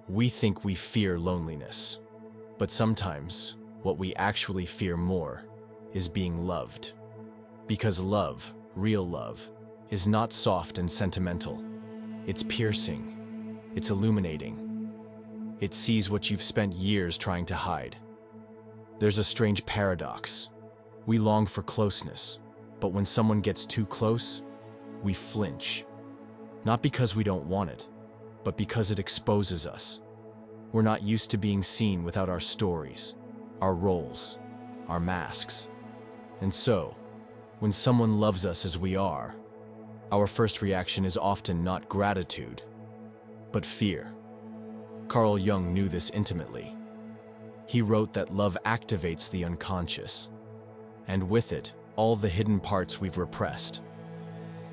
We think we fear loneliness, but sometimes what we actually fear more is being loved. Because love, real love, is not soft and sentimental. It's piercing. It's illuminating. It sees what you've spent years trying to hide. There's a strange paradox. We long for closeness, but when someone gets too close, we flinch. Not because we don't want it, but because it exposes us. We're not used to being seen without our stories, our roles, our masks. And so, when someone loves us as we are, our first reaction is often not gratitude, but fear. Carl Jung knew this intimately. He wrote that love activates the unconscious, and with it, all the hidden parts we've repressed.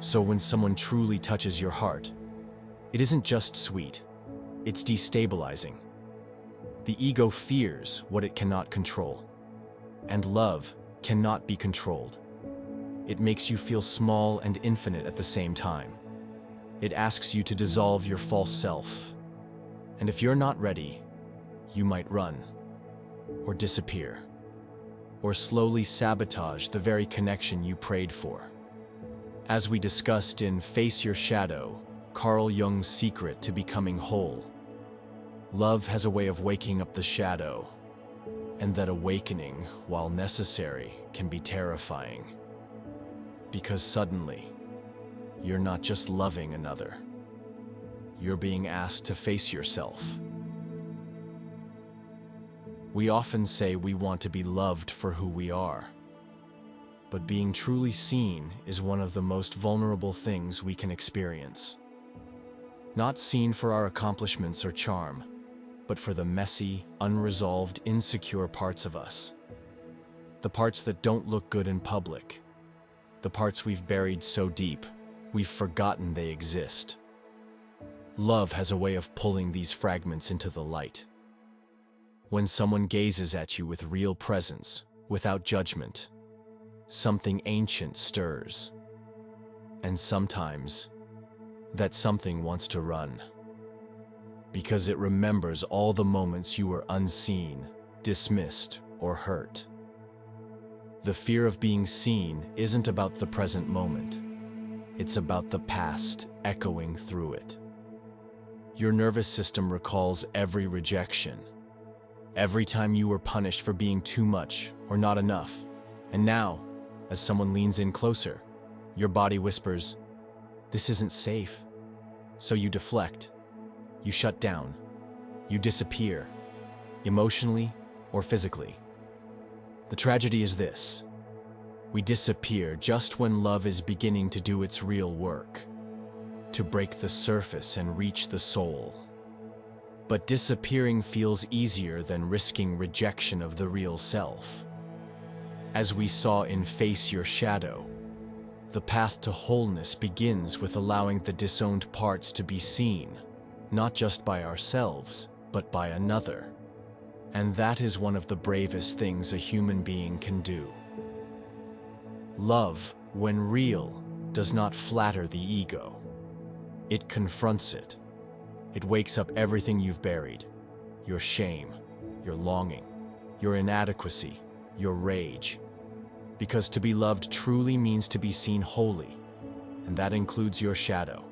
So when someone truly touches your heart, it isn't just sweet, it's destabilizing. The ego fears what it cannot control, and love cannot be controlled. It makes you feel small and infinite at the same time. It asks you to dissolve your false self, and if you're not ready, you might run, or disappear, or slowly sabotage the very connection you prayed for. As we discussed in Face Your Shadow, Carl Jung's secret to becoming whole, love has a way of waking up the shadow, and that awakening, while necessary, can be terrifying. Because suddenly, you're not just loving another, you're being asked to face yourself. We often say we want to be loved for who we are, but being truly seen is one of the most vulnerable things we can experience. Not seen for our accomplishments or charm, but for the messy, unresolved, insecure parts of us. The parts that don't look good in public. The parts we've buried so deep, we've forgotten they exist. Love has a way of pulling these fragments into the light. When someone gazes at you with real presence, without judgment, something ancient stirs. And sometimes, that something wants to run. Because it remembers all the moments you were unseen, dismissed, or hurt. The fear of being seen isn't about the present moment. It's about the past echoing through it. Your nervous system recalls every rejection, every time you were punished for being too much or not enough. And now, as someone leans in closer, your body whispers, "This isn't safe." So you deflect, you shut down, you disappear, emotionally or physically. The tragedy is this: we disappear just when love is beginning to do its real work, to break the surface and reach the soul. But disappearing feels easier than risking rejection of the real self. As we saw in Face Your Shadow, the path to wholeness begins with allowing the disowned parts to be seen, not just by ourselves, but by another. And that is one of the bravest things a human being can do. Love, when real, does not flatter the ego. It confronts it. It wakes up everything you've buried: your shame, your longing, your inadequacy, your rage. Because to be loved truly means to be seen wholly, and that includes your shadow.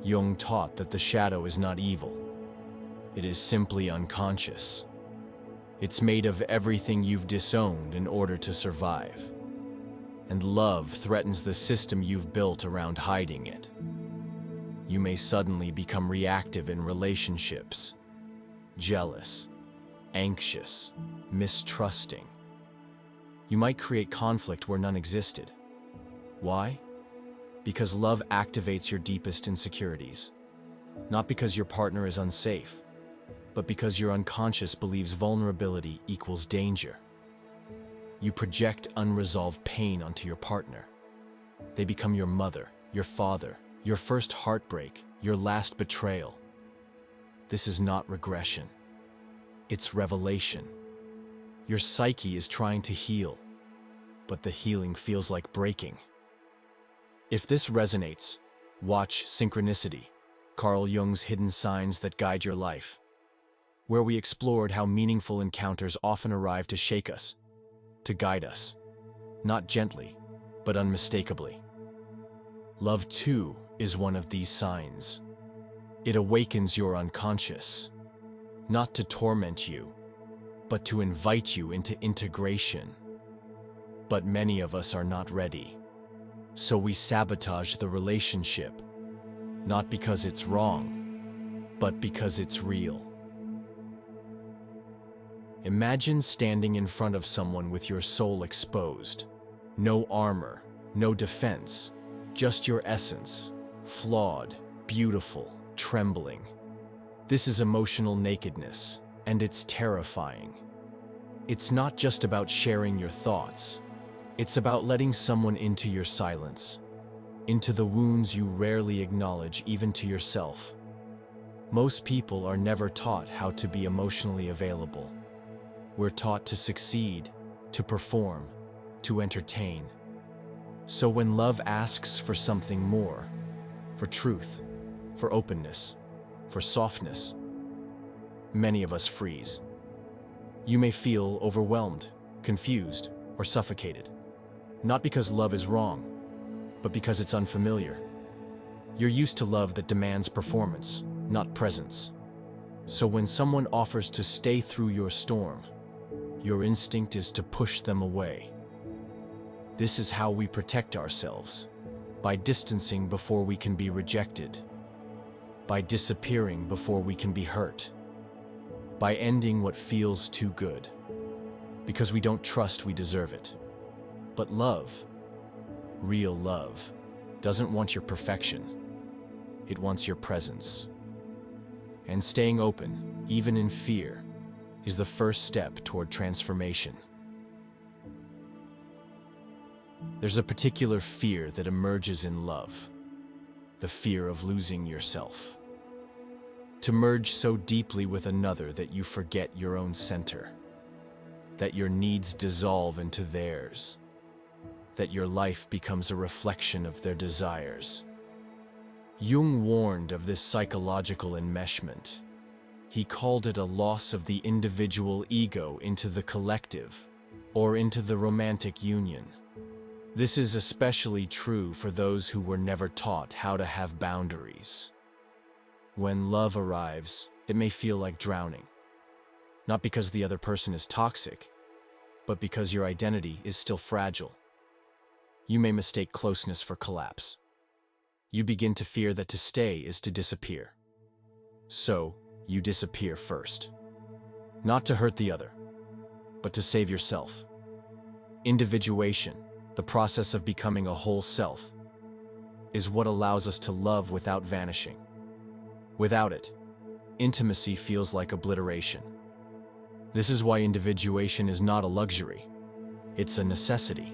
Jung taught that the shadow is not evil. It is simply unconscious. It's made of everything you've disowned in order to survive. And love threatens the system you've built around hiding it. You may suddenly become reactive in relationships, jealous, anxious, mistrusting. You might create conflict where none existed. Why? Because love activates your deepest insecurities. Not because your partner is unsafe, but because your unconscious believes vulnerability equals danger. You project unresolved pain onto your partner. They become your mother, your father, your first heartbreak, your last betrayal. This is not regression. It's revelation. Your psyche is trying to heal, but the healing feels like breaking. If this resonates, watch Synchronicity, Carl Jung's hidden signs that guide your life. where we explored how meaningful encounters often arrive to shake us, to guide us, not gently, but unmistakably. Love, too, is one of these signs. It awakens your unconscious, not to torment you, but to invite you into integration. But many of us are not ready, so we sabotage the relationship, not because it's wrong, but because it's real. Imagine standing in front of someone with your soul exposed. No armor, no defense, just your essence, flawed, beautiful, trembling. This is emotional nakedness, and it's terrifying. It's not just about sharing your thoughts. It's about letting someone into your silence, into the wounds you rarely acknowledge even to yourself. Most people are never taught how to be emotionally available. We're taught to succeed, to perform, to entertain. So when love asks for something more, for truth, for openness, for softness, many of us freeze. You may feel overwhelmed, confused, or suffocated. Not because love is wrong, but because it's unfamiliar. You're used to love that demands performance, not presence. So when someone offers to stay through your storm, your instinct is to push them away. This is how we protect ourselves, by distancing before we can be rejected, by disappearing before we can be hurt, by ending what feels too good, because we don't trust we deserve it. But love, real love, doesn't want your perfection. It wants your presence. And staying open, even in fear, is the first step toward transformation. There's a particular fear that emerges in love, the fear of losing yourself. To merge so deeply with another that you forget your own center, that your needs dissolve into theirs, that your life becomes a reflection of their desires. Jung warned of this psychological enmeshment. He called it a loss of the individual ego into the collective, or into the romantic union. This is especially true for those who were never taught how to have boundaries. When love arrives, it may feel like drowning. Not because the other person is toxic, but because your identity is still fragile. You may mistake closeness for collapse. You begin to fear that to stay is to disappear. So, you disappear first. Not to hurt the other, but to save yourself. Individuation, the process of becoming a whole self, is what allows us to love without vanishing. Without it, intimacy feels like obliteration. This is why individuation is not a luxury. It's a necessity.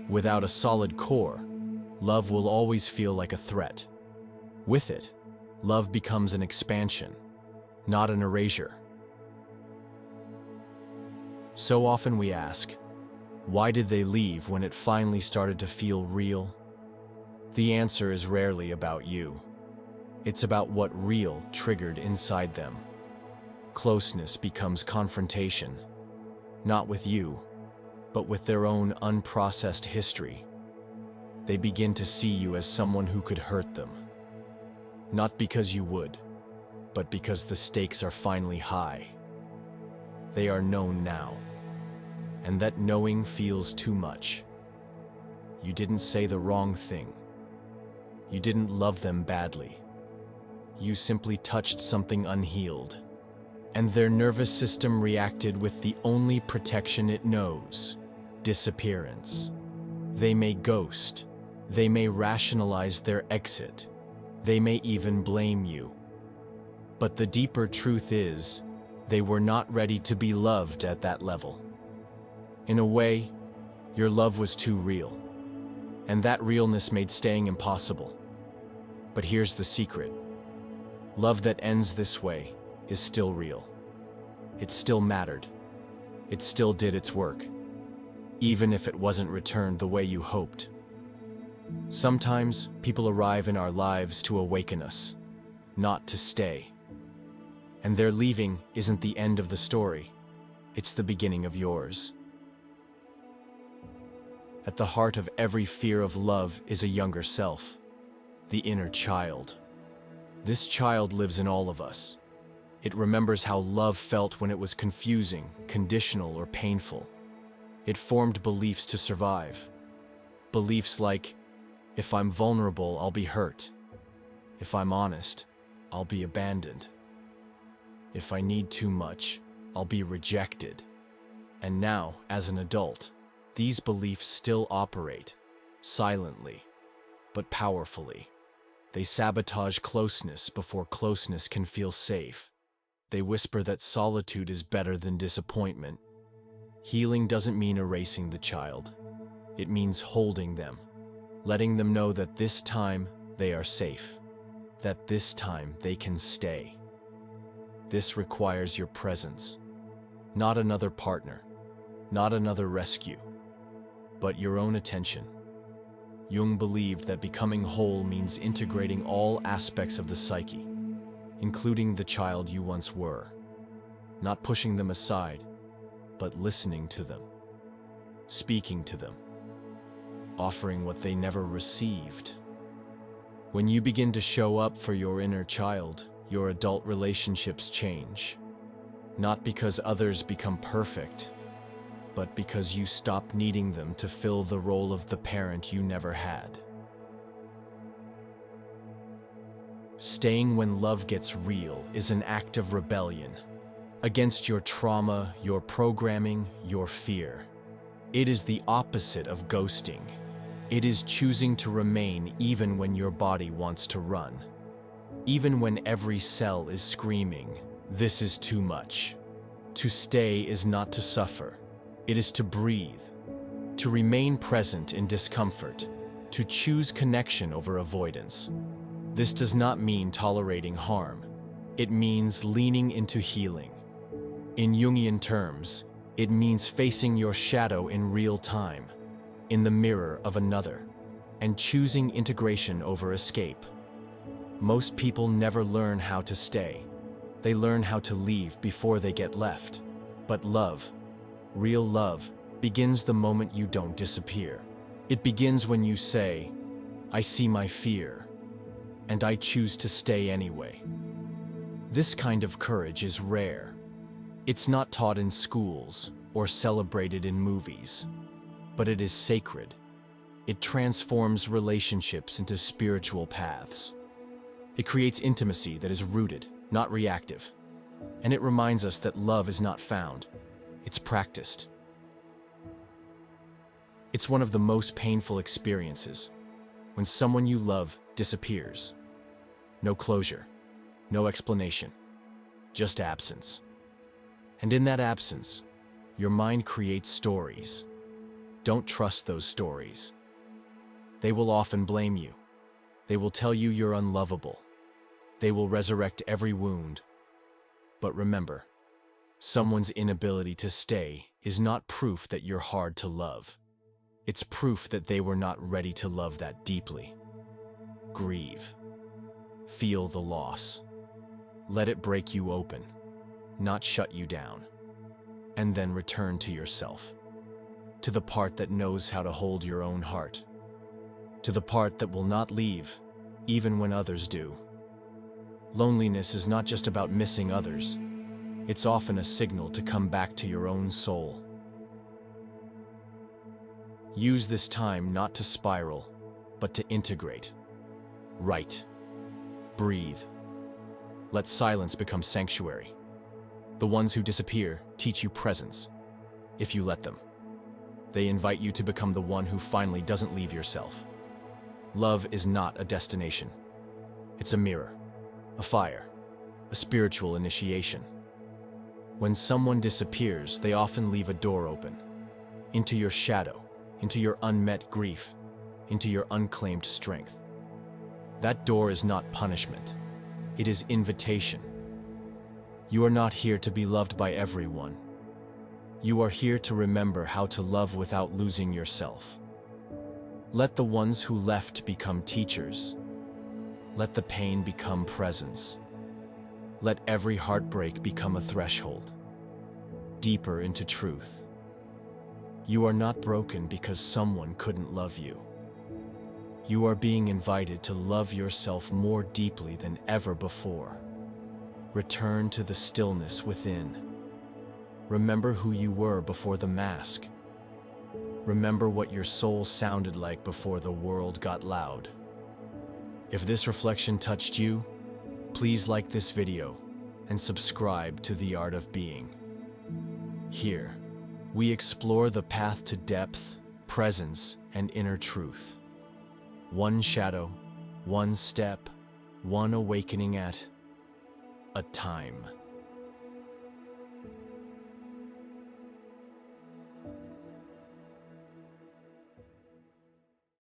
Without a solid core, love will always feel like a threat. With it, love becomes an expansion, not an erasure. So often we ask, why did they leave when it finally started to feel real? The answer is rarely about you. It's about what real triggered inside them. Closeness becomes confrontation, not with you, but with their own unprocessed history. They begin to see you as someone who could hurt them. Not because you would, but because the stakes are finally high. They are known now, and that knowing feels too much. You didn't say the wrong thing. You didn't love them badly. You simply touched something unhealed, and their nervous system reacted with the only protection it knows: disappearance. They may ghost. They may rationalize their exit. They may even blame you. But the deeper truth is, they were not ready to be loved at that level. In a way, your love was too real, and that realness made staying impossible. But here's the secret. Love that ends this way is still real. It still mattered. It still did its work, even if it wasn't returned the way you hoped. Sometimes people arrive in our lives to awaken us, not to stay. And their leaving isn't the end of the story. It's the beginning of yours. At the heart of every fear of love is a younger self, the inner child. This child lives in all of us. It remembers how love felt when it was confusing, conditional, or painful. It formed beliefs to survive. Beliefs like, if I'm vulnerable, I'll be hurt. If I'm honest, I'll be abandoned. If I need too much, I'll be rejected. And now, as an adult, these beliefs still operate, silently, but powerfully. They sabotage closeness before closeness can feel safe. They whisper that solitude is better than disappointment. Healing doesn't mean erasing the child. It means holding them, letting them know that this time they are safe, that this time they can stay. This requires your presence, not another partner, not another rescue, but your own attention. Jung believed that becoming whole means integrating all aspects of the psyche, including the child you once were, not pushing them aside, but listening to them, speaking to them, offering what they never received. When you begin to show up for your inner child, your adult relationships change. Not because others become perfect, but because you stop needing them to fill the role of the parent you never had. Staying when love gets real is an act of rebellion against your trauma, your programming, your fear. It is the opposite of ghosting. It is choosing to remain even when your body wants to run. Even when every cell is screaming, this is too much. To stay is not to suffer. It is to breathe, to remain present in discomfort, to choose connection over avoidance. This does not mean tolerating harm. It means leaning into healing. In Jungian terms, it means facing your shadow in real time, in the mirror of another, and choosing integration over escape. Most people never learn how to stay. They learn how to leave before they get left. But love, real love, begins the moment you don't disappear. It begins when you say, I see my fear, and I choose to stay anyway. This kind of courage is rare. It's not taught in schools or celebrated in movies, but it is sacred. It transforms relationships into spiritual paths. It creates intimacy that is rooted, not reactive. And it reminds us that love is not found, it's practiced. It's one of the most painful experiences, when someone you love disappears. No closure, no explanation, just absence. And in that absence, your mind creates stories. Don't trust those stories. They will often blame you. They will tell you you're unlovable. They will resurrect every wound. But remember, someone's inability to stay is not proof that you're hard to love. It's proof that they were not ready to love that deeply. Grieve. Feel the loss. Let it break you open, not shut you down. And then return to yourself. To the part that knows how to hold your own heart. To the part that will not leave, even when others do. Loneliness is not just about missing others. It's often a signal to come back to your own soul. Use this time not to spiral, but to integrate. Write. Breathe. Let silence become sanctuary. The ones who disappear teach you presence, if you let them. They invite you to become the one who finally doesn't leave yourself. Love is not a destination. It's a mirror, a fire, a spiritual initiation. When someone disappears, they often leave a door open, into your shadow, into your unmet grief, into your unclaimed strength. That door is not punishment. It is invitation. You are not here to be loved by everyone. You are here to remember how to love without losing yourself. Let the ones who left become teachers. Let the pain become presence. Let every heartbreak become a threshold, deeper into truth. You are not broken because someone couldn't love you. You are being invited to love yourself more deeply than ever before. Return to the stillness within. Remember who you were before the mask. Remember what your soul sounded like before the world got loud. If this reflection touched you, please like this video and subscribe to The Art of Being. Here, we explore the path to depth, presence, and inner truth. One shadow, one step, one awakening at a time.